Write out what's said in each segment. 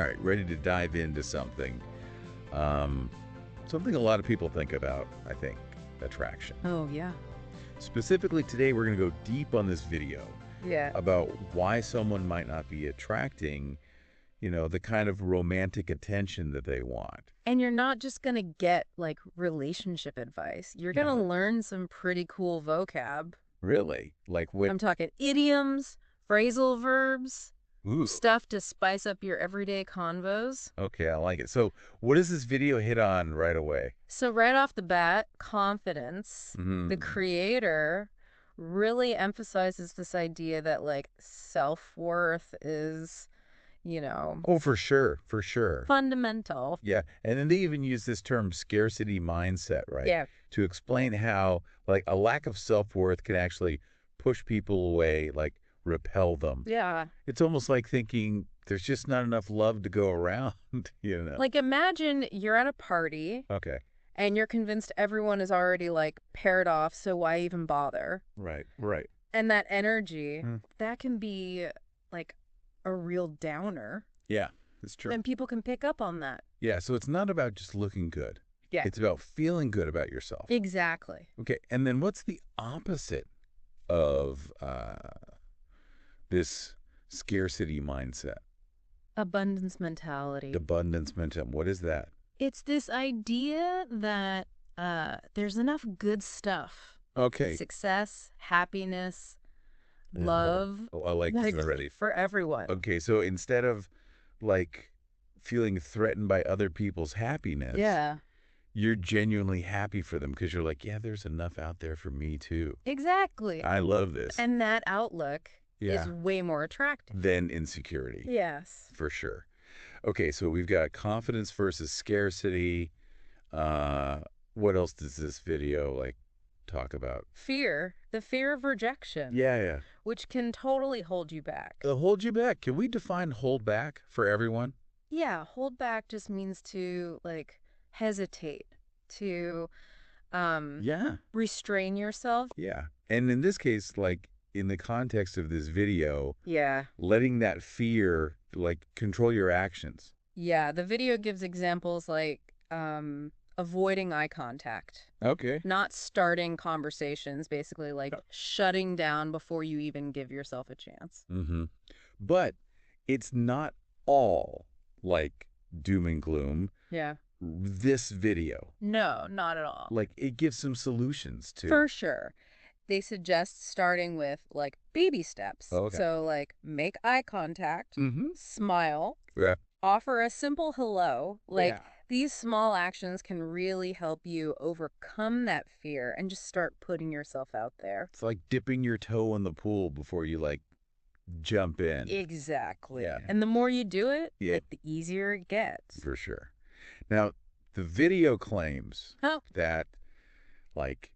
All right, ready to dive into something. Something a lot of people think about, I think, attraction. Oh, yeah. Specifically today, we're going to go deep on this video Yeah. about why someone might not be attracting, the kind of romantic attention that they want. And you're not just going to get like relationship advice. You're going to learn some pretty cool vocab. Really? Like what? I'm talking idioms, phrasal verbs, Ooh, stuff to spice up your everyday convos. okay, I like it. So what does this video hit on right away? So right off the bat, confidence. Mm-hmm. The creator really emphasizes this idea that like self-worth is, Oh, for sure, for sure. fundamental. Yeah, and then they even use this term scarcity mindset, right? Yeah. To explain how, like, a lack of self-worth can actually push people away, like, repel them. Yeah. It's almost like thinking there's just not enough love to go around, Like imagine you're at a party Okay, and you're convinced everyone is already like paired off, so why even bother? right, right. And that energy, Mm. that can be like a real downer. Yeah, it's true. And people can pick up on that. Yeah, so it's not about just looking good. Yeah. It's about feeling good about yourself. Exactly. Okay, and then what's the opposite of this scarcity mindset? Abundance mentality. Abundance mentality. What is that? It's this idea that there's enough good stuff. Okay. Success, happiness, love. Oh, I like this already. For everyone. Okay, so instead of like feeling threatened by other people's happiness, Yeah. you're genuinely happy for them because you're like, yeah, there's enough out there for me too. Exactly. I love this. And that outlook Yeah. is way more attractive. Than insecurity. Yes. For sure. Okay, so we've got confidence versus scarcity. What else does this video like talk about? Fear. The fear of rejection. Yeah. Which can totally hold you back. Hold you back. Can we define hold back for everyone? Yeah, hold back just means to like hesitate, to Yeah. restrain yourself. Yeah. And in this case, like in the context of this video, Yeah. letting that fear like control your actions. Yeah, the video gives examples like avoiding eye contact, Okay. not starting conversations, basically like shutting down before you even give yourself a chance. Mm-hmm. But it's not all like doom and gloom. Yeah. This video, No, not at all. like it gives some solutions too. For sure. They suggest starting with like baby steps. Okay. So like make eye contact, Mm-hmm. smile, Yeah. offer a simple hello. Like Yeah. these small actions can really help you overcome that fear and just start putting yourself out there. It's like dipping your toe in the pool before you like jump in. Exactly. Yeah. And the more you do it, Yeah. like, the easier it gets. For sure. Now, the video claims Oh. that like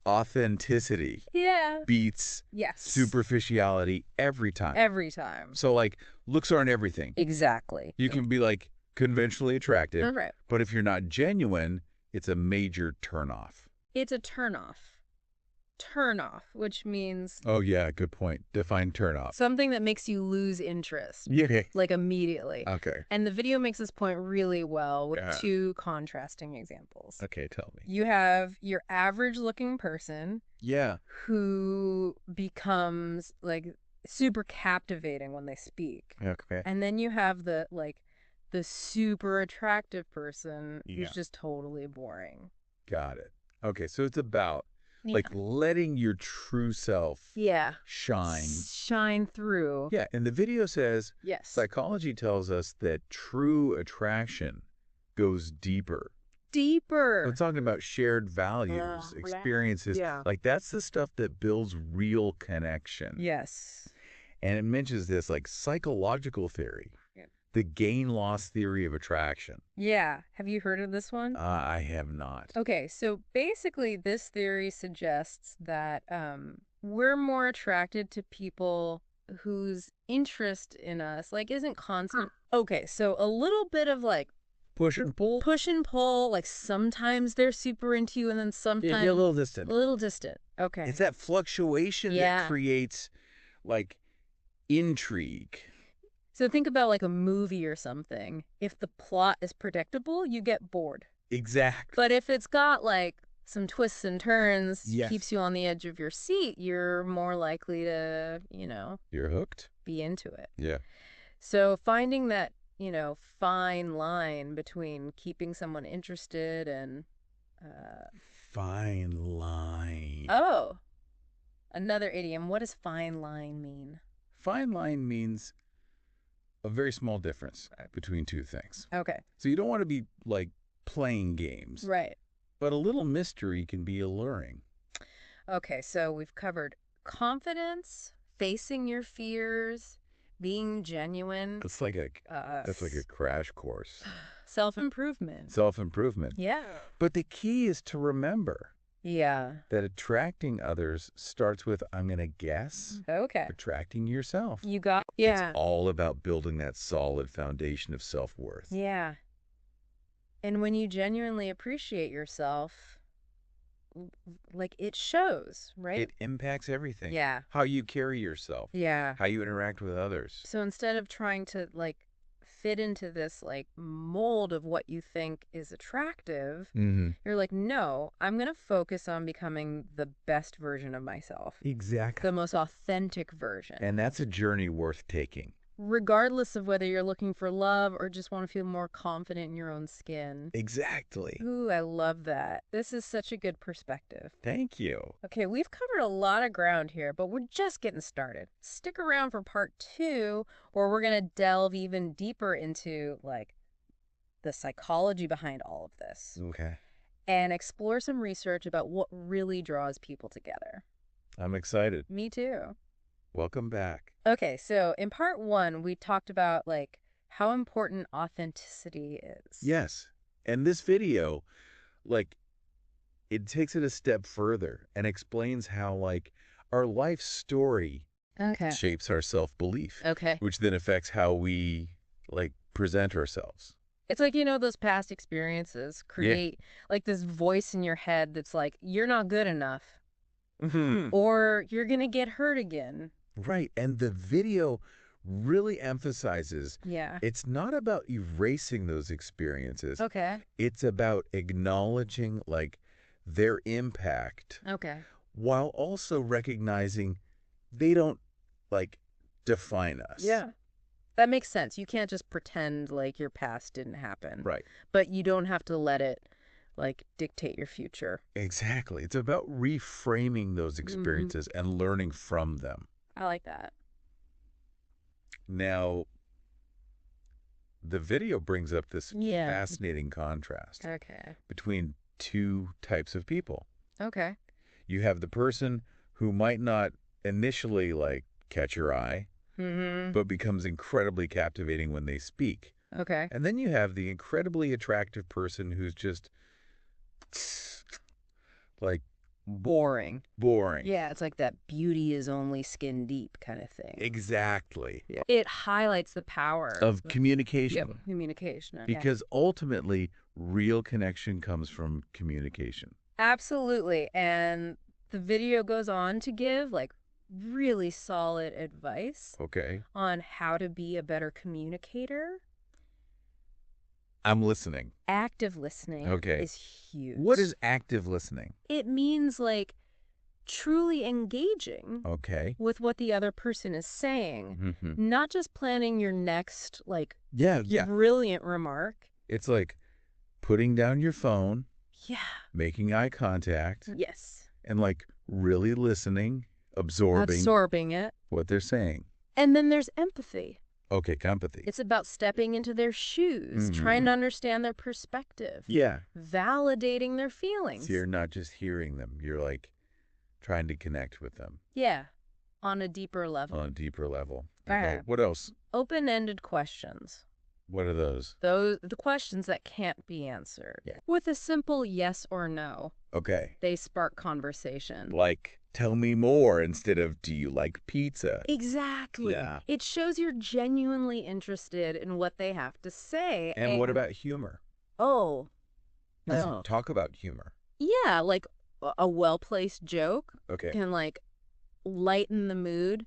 authenticity Yeah. beats Yes. superficiality every time. Every time. So like looks aren't everything. Exactly. You can be like conventionally attractive, All right. but if you're not genuine, it's a major turnoff. It's a turnoff. Turnoff, which means Oh yeah, good point. Define turnoff. something that makes you lose interest, Yeah. like immediately. Okay. And the video makes this point really well with Yeah. two contrasting examples. Okay, tell me. You have your average looking person Yeah. who becomes like super captivating when they speak. Okay. And then you have the super attractive person Yeah. who's just totally boring. Got it. Okay, so it's about like letting your true self Yeah. shine. Shine through. Yeah, and the video says Yes. psychology tells us that true attraction goes deeper. Deeper. We're talking about shared values, Yeah. experiences. Yeah. Like that's the stuff that builds real connection. Yes. And it mentions this like psychological theory, Yeah. the gain-loss theory of attraction. Yeah. Have you heard of this one? I have not. Okay, so basically this theory suggests that we're more attracted to people whose interest in us like isn't constant. Okay, so a little bit of like Push and pull? push and pull, like sometimes they're super into you and then sometimes Yeah, a little distant. a little distant. Okay. It's that fluctuation Yeah. that creates like intrigue. So think about like a movie or something. If the plot is predictable, you get bored. Exactly. But if it's got like some twists and turns, Yes. keeps you on the edge of your seat, you're more likely to, You're hooked. be into it. Yeah. So finding that, fine line between keeping someone interested and, Fine line. oh, another idiom. What does fine line mean? Fine line means a very small difference between two things. Okay. So you don't want to be like playing games. Right. But a little mystery can be alluring. Okay, so we've covered confidence, facing your fears, being genuine. That's like a crash course. Self-improvement. Self-improvement. Yeah. But the key is to remember Yeah. that attracting others starts with, I'm going to guess, Okay. attracting yourself. You got. It's all about building that solid foundation of self-worth. Yeah. And when you genuinely appreciate yourself, like it shows, right? It impacts everything. Yeah. How you carry yourself. Yeah. How you interact with others. So instead of trying to like fit into this like mold of what you think is attractive, you're like, no, I'm going to focus on becoming the best version of myself. Exactly. The most authentic version. And that's a journey worth taking. Regardless of whether you're looking for love or just want to feel more confident in your own skin. Exactly. Ooh, I love that. This is such a good perspective. Thank you. Okay, we've covered a lot of ground here, but we're just getting started. Stick around for part 2, where we're going to delve even deeper into, like, the psychology behind all of this. Okay. And explore some research about what really draws people together. I'm excited. Me too. Welcome back. Okay, so in part 1, we talked about, like, how important authenticity is. Yes. And this video, like, it takes it a step further and explains how, like, our life story shapes our self-belief. Okay. Which then affects how we, like, present ourselves. It's like, those past experiences create, like, this voice in your head that's like, you're not good enough. Or you're going to get hurt again. Right. And the video really emphasizes it's not about erasing those experiences. Okay. It's about acknowledging, like, their impact. Okay. While also recognizing they don't, like, define us. Yeah. That makes sense. You can't just pretend like your past didn't happen. Right. But you don't have to let it, like, dictate your future. Exactly. It's about reframing those experiences and learning from them. I like that. Now, the video brings up this fascinating contrast between two types of people. Okay. You have the person who might not initially, like, catch your eye, but becomes incredibly captivating when they speak. Okay. And then you have the incredibly attractive person who's just, like, boring. Boring. Yeah, it's like that beauty is only skin deep kind of thing. Exactly. Yeah. It highlights the power of communication. Yep. Communication. Because ultimately, real connection comes from communication. Absolutely. And the video goes on to give, like, really solid advice on how to be a better communicator. I'm listening. Active listening is huge. What is active listening? It means, like, truly engaging with what the other person is saying, not just planning your next, like, brilliant remark. It's like putting down your phone, making eye contact, and, like, really listening, absorbing it, what they're saying. And then there's empathy. Okay, empathy. It's about stepping into their shoes, trying to understand their perspective. Yeah. Validating their feelings. So you're not just hearing them. You're, like, trying to connect with them. Yeah. On a deeper level. On a deeper level. Right. What else? Open-ended questions. What are those? The questions that can't be answered. Yeah. With a simple yes or no. Okay. They spark conversation. Like, tell me more instead of, do you like pizza? Exactly. Yeah. It shows you're genuinely interested in what they have to say. And what about humor? Oh. Let's talk about humor. Yeah, like a well-placed joke can, like, lighten the mood,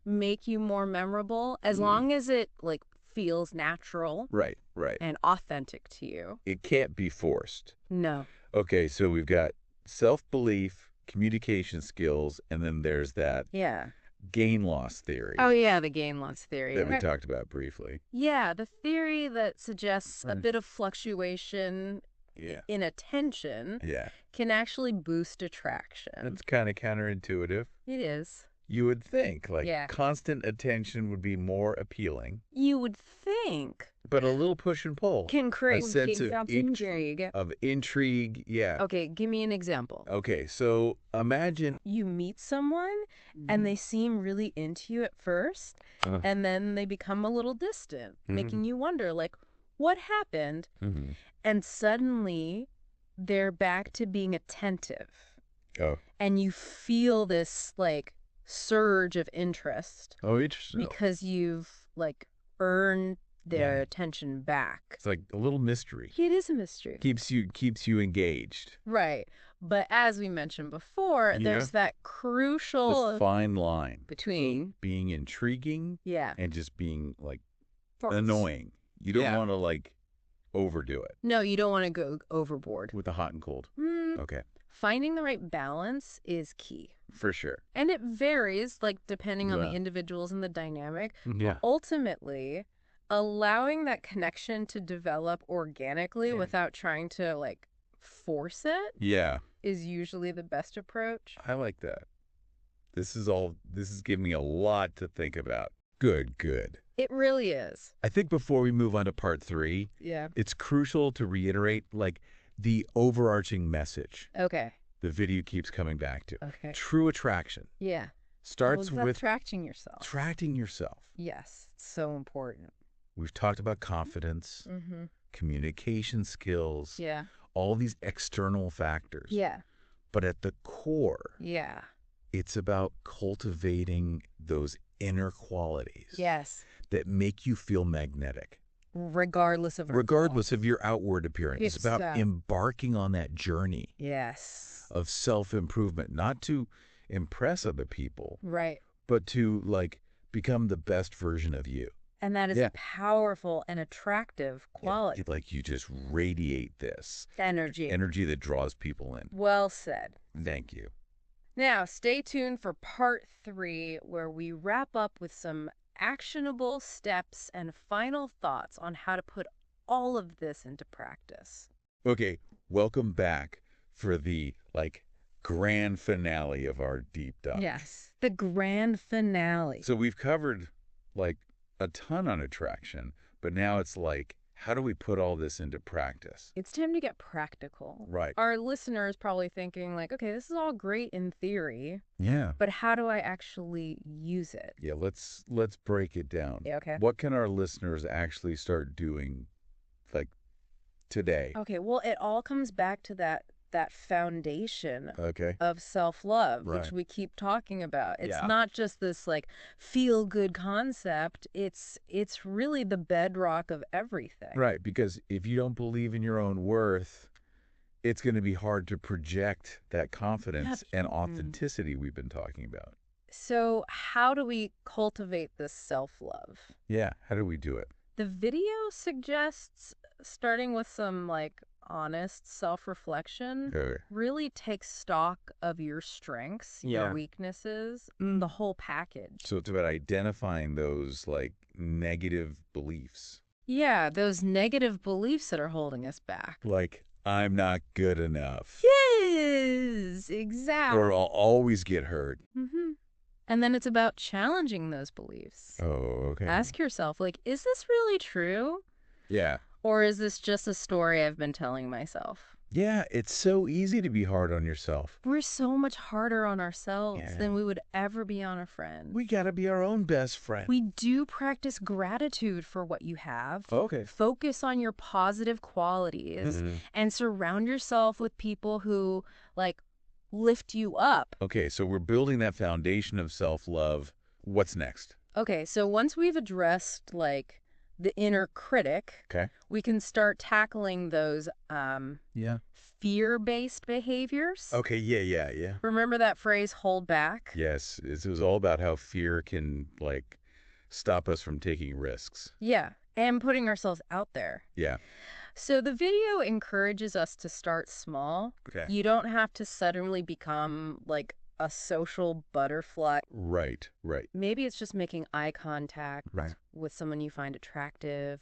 make you more memorable, as long as it like feels natural. Right. And authentic to you. It can't be forced. No. Okay, so we've got self-belief, communication skills, and then there's that gain-loss theory. Oh, yeah, the gain-loss theory. That we talked about briefly. Yeah, the theory that suggests a bit of fluctuation in attention can actually boost attraction. That's kind of counterintuitive. It is. You would think, like, constant attention would be more appealing. You would think. But a little push and pull. Can create a sense of intrigue. Okay, give me an example. Okay, so imagine you meet someone and they seem really into you at first, and then they become a little distant, making you wonder, like, what happened? And suddenly they're back to being attentive. Oh. And you feel this, like, surge of interest. Oh, interesting. Because you've, like, earned their attention back. It's like a little mystery. It is a mystery. Keeps you engaged. Right. But as we mentioned before, there's that crucial this fine line between being intriguing and just being, like, annoying. You don't want to, like, overdo it. No, you don't want to go overboard. With the hot and cold. Okay. Finding the right balance is key. For sure. And it varies, like, depending on the individuals and the dynamic. Yeah. Ultimately, allowing that connection to develop organically without trying to, like, force it is usually the best approach. I like that. This is giving me a lot to think about. Good. It really is. I think before we move on to part 3, it's crucial to reiterate, like, the overarching message. Okay. The video keeps coming back to. Okay. True attraction. Yeah. Starts with attracting yourself. Attracting yourself. Yes. So important. We've talked about confidence, communication skills, all these external factors. Yeah. But at the core, it's about cultivating those inner qualities that make you feel magnetic. Regardless of your outward appearance. It's about embarking on that journey of self-improvement, not to impress other people, but to, like, become the best version of you. And that is a powerful and attractive quality. Like, you just radiate this energy that draws people in. Well said. Thank you. Now, stay tuned for part 3, where we wrap up with some actionable steps and final thoughts on how to put all of this into practice. Okay, welcome back for the, like, grand finale of our deep dive. Yes, the grand finale. So we've covered, like, a ton on attraction, but now it's like, how do we put all this into practice? It's time to get practical. Right. Our listeners probably thinking, like, okay, this is all great in theory. Yeah. But how do I actually use it? Yeah, let's break it down. Yeah, okay. What can our listeners actually start doing, like, today? Okay, well, it all comes back to that foundation of self-love, which we keep talking about. It's not just this, like, feel-good concept. It's really the bedrock of everything. Right, because if you don't believe in your own worth, it's going to be hard to project that confidence and authenticity we've been talking about. So how do we cultivate this self-love? Yeah, how do we do it? The video suggests starting with some, like, honest self-reflection. Really take stock of your strengths, your weaknesses, the whole package. So it's about identifying those, like, negative beliefs. Yeah, those negative beliefs that are holding us back. Like, I'm not good enough. Yes, exactly. Or I'll always get hurt. And then it's about challenging those beliefs. Oh, okay. Ask yourself, like, is this really true? Yeah. Or is this just a story I've been telling myself? Yeah, it's so easy to be hard on yourself. We're so much harder on ourselves than we would ever be on a friend. We gotta be our own best friend. We do practice gratitude for what you have. Okay. Focus on your positive qualities and surround yourself with people who, like, lift you up. Okay, so we're building that foundation of self-love. What's next? Okay, so once we've addressed, like, the inner critic, Okay. we can start tackling those Yeah. fear-based behaviors. Okay, yeah. Remember that phrase, hold back? Yes, it was all about how fear can, like, stop us from taking risks. Yeah, and putting ourselves out there. Yeah. So the video encourages us to start small. Okay. You don't have to suddenly become like a social butterfly. Right. Maybe it's just making eye contact with someone you find attractive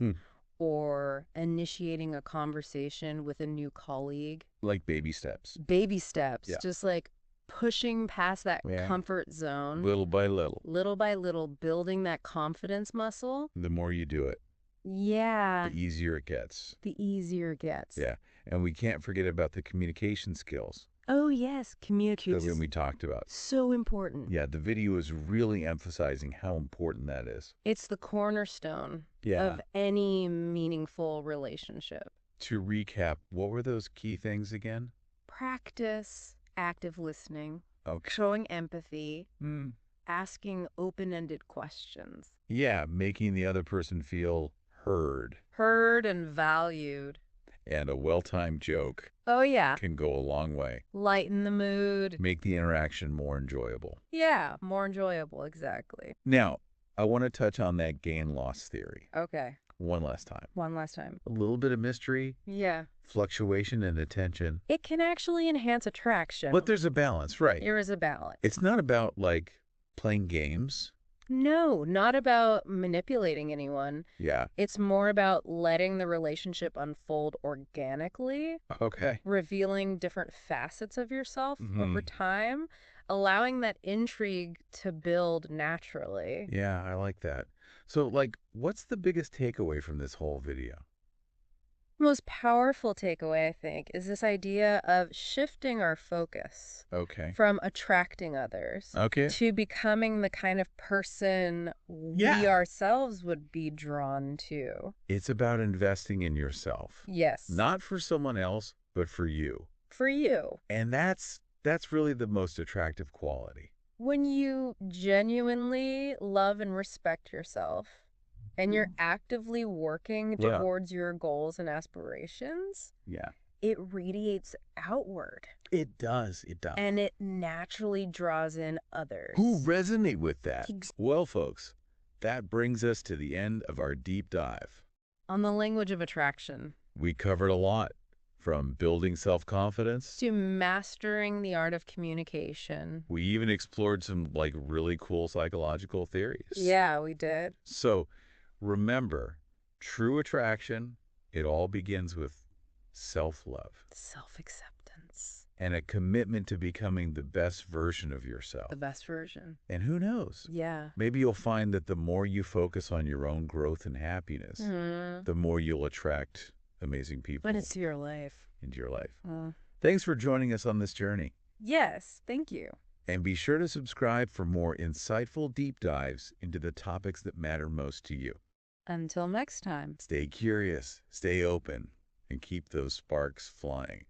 or initiating a conversation with a new colleague. Like baby steps. Baby steps, Yeah. just like pushing past that comfort zone. Little by little. Little by little, building that confidence muscle. The more you do it, yeah, the easier it gets. the easier it gets. Yeah. And we can't forget about the communication skills Oh, yes, communication. that we talked about. So important. Yeah, the video is really emphasizing how important that is. It's the cornerstone of any meaningful relationship. To recap, what were those key things again? Practice active listening, Okay. showing empathy, asking open-ended questions. Yeah, making the other person feel heard. Heard and valued. And a well-timed joke Oh, yeah. can go a long way. Lighten the mood. Make the interaction more enjoyable. Yeah, more enjoyable, exactly. Now, I want to touch on that gain-loss theory. Okay. One last time. A little bit of mystery. Yeah. Fluctuation in attention. It can actually enhance attraction. But there's a balance, right? There is a balance. It's not about, like, playing games. No, not about manipulating anyone. Yeah. It's more about letting the relationship unfold organically. Okay. Revealing different facets of yourself over time, allowing that intrigue to build naturally. Yeah, I like that. So, like, what's the biggest takeaway from this whole video? Most powerful takeaway, I think, is this idea of shifting our focus from attracting others to becoming the kind of person we ourselves would be drawn to. It's about investing in yourself. Yes. Not for someone else, but for you. For you. And that's really the most attractive quality. When you genuinely love and respect yourself, and you're actively working towards your goals and aspirations, it radiates outward. It does. And it naturally draws in others. Who resonate with that? Well, folks, that brings us to the end of our deep dive. On the language of attraction. We covered a lot, from building self-confidence to mastering the art of communication. We even explored some, like, really cool psychological theories. Yeah, we did. So, remember, true attraction, it all begins with self-love. Self-acceptance. And a commitment to becoming the best version of yourself. The best version. And who knows? Yeah. Maybe you'll find that the more you focus on your own growth and happiness, the more you'll attract amazing people. Into your life. Thanks for joining us on this journey. Yes, thank you. And be sure to subscribe for more insightful deep dives into the topics that matter most to you. Until next time. Stay curious, stay open, and keep those sparks flying.